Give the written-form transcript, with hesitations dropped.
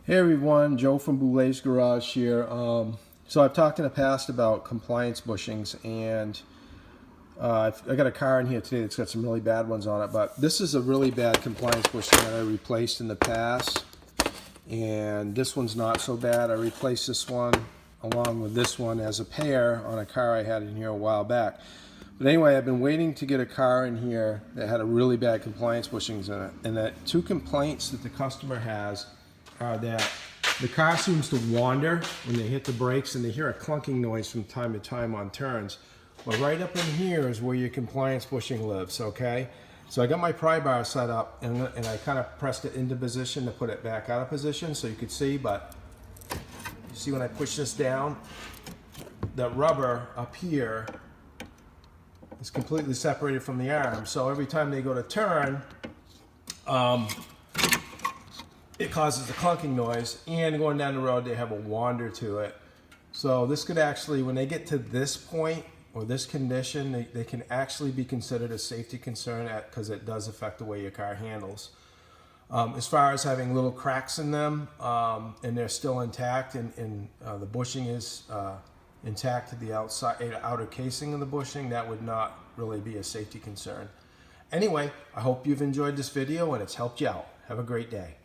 Hey everyone, Joe from Boulet's Garage here. So I've talked in the past about compliance bushings, and I got a car in here today that's got some really bad ones on it, but this is a really bad compliance bushing that I replaced in the past, and this one's not so bad. I replaced this one along with this one as a pair on a car I had in here a while back. But anyway, I've been waiting to get a car in here that had a really bad compliance bushings in it, and the two complaints that the customer has are that the car seems to wander when they hit the brakes and they hear a clunking noise from time to time on turns. Well, right up in here is where your compliance bushing lives, okay? So I got my pry bar set up and I kind of pressed it into position to put it back out of position so you could see, but you see when I push this down, the rubber up here is completely separated from the arm. So every time they go to turn, it causes a clunking noise, and going down the road they have a wander to it. So this could actually, when they get to this point or this condition, they can actually be considered a safety concern because it does affect the way your car handles. As far as having little cracks in them and they're still intact, and the bushing is intact to the outer casing of the bushing, that would not really be a safety concern. Anyway, I hope you've enjoyed this video and it's helped you out. Have a great day.